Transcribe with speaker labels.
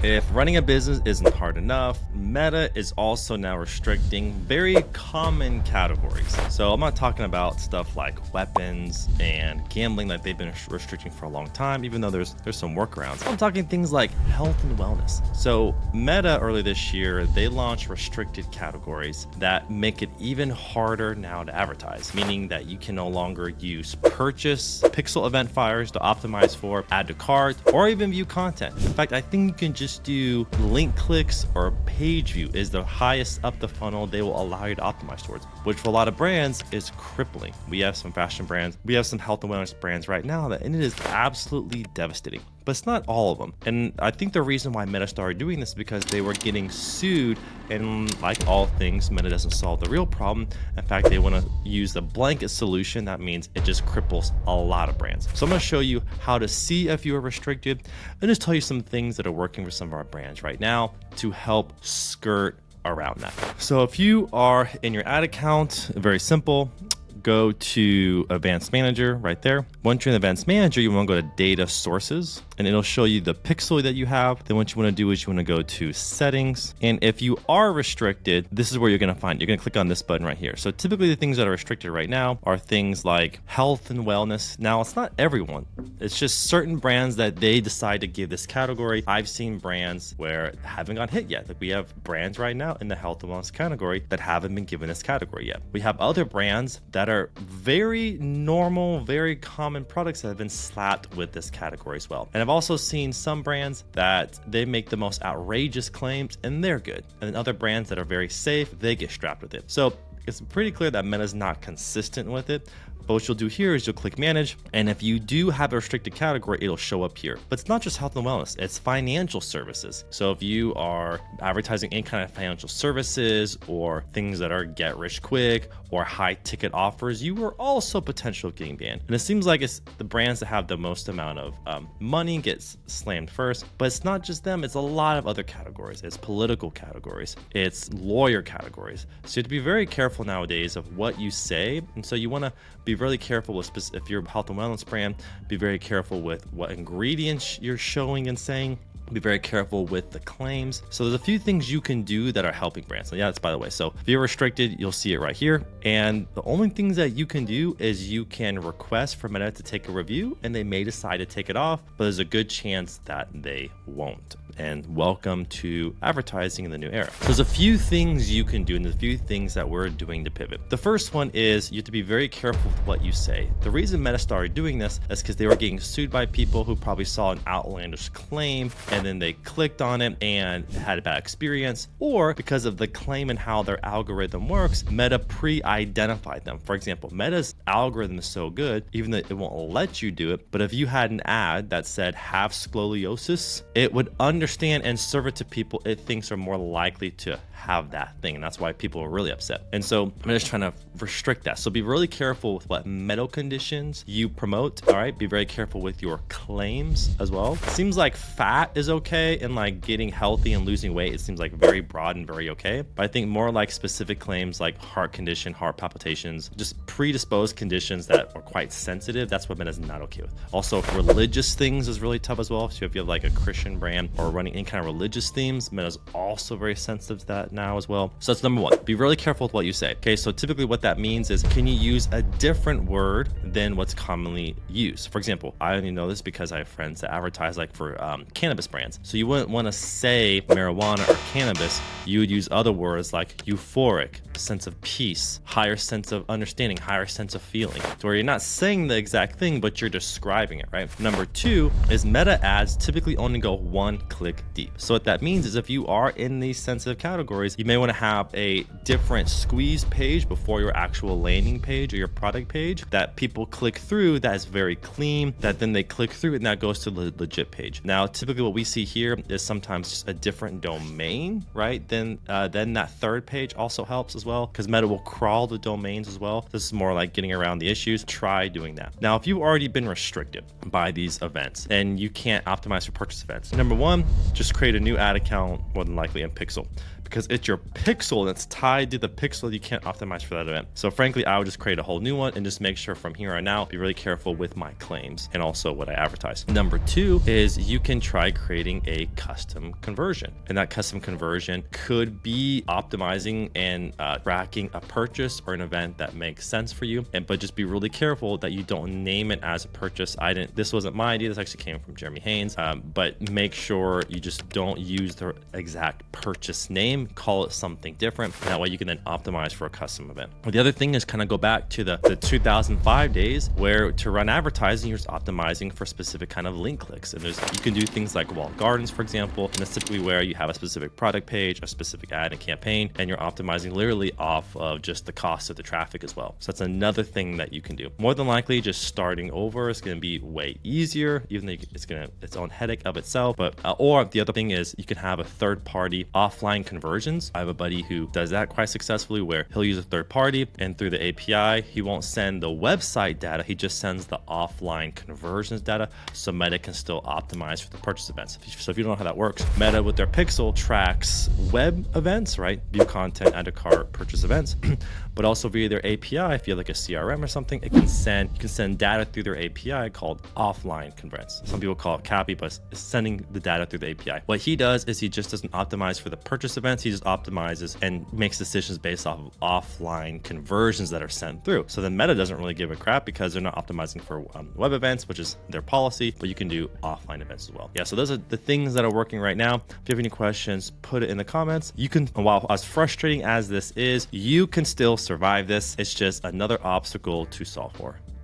Speaker 1: If running a business isn't hard enough, Meta is also now restricting very common categories. So I'm not talking about stuff like weapons and gambling that they've been restricting for a long time, even though there's some workarounds. I'm talking things like health and wellness. So Meta early this year, they launched restricted categories that make it even harder now to advertise, meaning that you can no longer use purchase pixel event fires to optimize for, add to cart, or even view content. In fact, I think you can just do link clicks or page view is the highest up the funnel they will allow you to optimize towards, which for a lot of brands is crippling. We have some fashion brands, we have some health and wellness brands right now and it is absolutely devastating. But it's not all of them. And I think the reason why Meta started doing this is because they were getting sued. And like all things, Meta doesn't solve the real problem. In fact, they want to use the blanket solution. That means it just cripples a lot of brands. So I'm going to show you how to see if you are restricted and just tell you some things that are working for some of our brands right now to help skirt around that. So if you are in your ad account, very simple. Go to Advanced Manager right there. Once you're in Advanced Manager, you want to go to Data Sources, and it'll show you the pixel that you have. Then what you want to do is you want to go to Settings. And if you are restricted, this is where you're going to find it. You're going to click on this button right here. So typically the things that are restricted right now are things like health and wellness. Now, it's not everyone. It's just certain brands that they decide to give this category. I've seen brands where haven't got hit yet. Like we have brands right now in the health and wellness category that haven't been given this category yet. We have other brands that are very normal, very common products that have been slapped with this category as well. And I've also seen some brands that they make the most outrageous claims and they're good. And then other brands that are very safe, they get strapped with it. So it's pretty clear that Meta's not consistent with it. But what you'll do here is you'll click manage. And if you do have a restricted category, it'll show up here. But it's not just health and wellness, it's financial services. So if you are advertising any kind of financial services or things that are get rich quick or high ticket offers, you are also potential of getting banned. And it seems like it's the brands that have the most amount of money gets slammed first, but it's not just them, it's a lot of other categories. It's political categories, it's lawyer categories. So you have to be very careful nowadays of what you say. And so you wanna be really careful with, if you're a health and wellness brand, be very careful with what ingredients you're showing and saying. Be very careful with the claims. So there's a few things you can do that are helping brands. So yeah, that's by the way. So if you're restricted, you'll see it right here. And the only things that you can do is you can request for Meta to take a review and they may decide to take it off, but there's a good chance that they won't. And welcome to advertising in the new era. So there's a few things you can do and there's a few things that we're doing to pivot. The first one is you have to be very careful with what you say. The reason Meta started doing this is because they were getting sued by people who probably saw an outlandish claim and then they clicked on it and had a bad experience, or because of the claim and how their algorithm works, Meta pre-identified them. For example, Meta's algorithm is so good, even though it won't let you do it, but if you had an ad that said have scoliosis, it would understand and serve it to people it thinks are more likely to have that thing. And that's why people are really upset. And so I'm just trying to restrict that. So be really careful with what medical conditions you promote. All right. Be very careful with your claims as well. It seems like fat is okay and like getting healthy and losing weight. It seems like very broad and very okay. But I think more like specific claims like heart condition, heart palpitations, just predisposed conditions that are quite sensitive. That's what Meta's not okay with. Also, religious things is really tough as well. So if you have like a Christian brand or running any kind of religious themes, Meta's also very sensitive to that now as well. So that's number one. Be really careful with what you say. Okay, so typically what that means is, can you use a different word than what's commonly used? For example, I only know this because I have friends that advertise like for cannabis brands. So you wouldn't want to say marijuana or cannabis. You would use other words like euphoric, sense of peace, higher sense of understanding, higher sense of feeling. So where you're not saying the exact thing, but you're describing it, right? Number two is meta ads typically only go one click deep. So what that means is if you are in these sensitive categories, you may want to have a different squeeze page before your actual landing page or your product page that people click through, that is very clean, that then they click through and that goes to the legit page. Now, typically what we see here is sometimes just a different domain, right? Then that third page also helps as well because Meta will crawl the domains as well. This is more like getting around the issues. Try doing that. Now, if you've already been restricted by these events and you can't optimize for purchase events, number one, just create a new ad account, more than likely in Pixel. because it's your pixel and it's tied to the pixel. You can't optimize for that event. So frankly, I would just create a whole new one and just make sure from here on out, be really careful with my claims and also what I advertise. Number two is you can try creating a custom conversion. And that custom conversion could be optimizing and tracking a purchase or an event that makes sense for you. But just be really careful that you don't name it as a purchase. This wasn't my idea. This actually came from Jeremy Haynes. But make sure you just don't use the exact purchase name. Call it something different. And that way you can then optimize for a custom event. The other thing is kind of go back to the 2005 days where to run advertising, you're just optimizing for specific kind of link clicks. And you can do things like walled gardens, for example. And that's typically where you have a specific product page, a specific ad and campaign, and you're optimizing literally off of just the cost of the traffic as well. So that's another thing that you can do. More than likely, just starting over is going to be way easier, even though it's its own headache of itself. But or the other thing is you can have a third party offline conversions. I have a buddy who does that quite successfully, where he'll use a third party and through the API, he won't send the website data. He just sends the offline conversions data, so Meta can still optimize for the purchase events. So if you don't know how that works, Meta with their pixel tracks web events, right? View content, add to cart, purchase events, but also via their API, if you have like a CRM or something, you can send data through their API called offline conversions. Some people call it CAPI, but it's sending the data through the API. What he does is he just doesn't optimize for the purchase events. He just optimizes and makes decisions based off of offline conversions that are sent through. So then Meta doesn't really give a crap because they're not optimizing for web events, which is their policy, but you can do offline events as well. Yeah, so those are the things that are working right now. If you have any questions, put it in the comments. You can, while as frustrating as this is, you can still survive this. It's just another obstacle to solve for.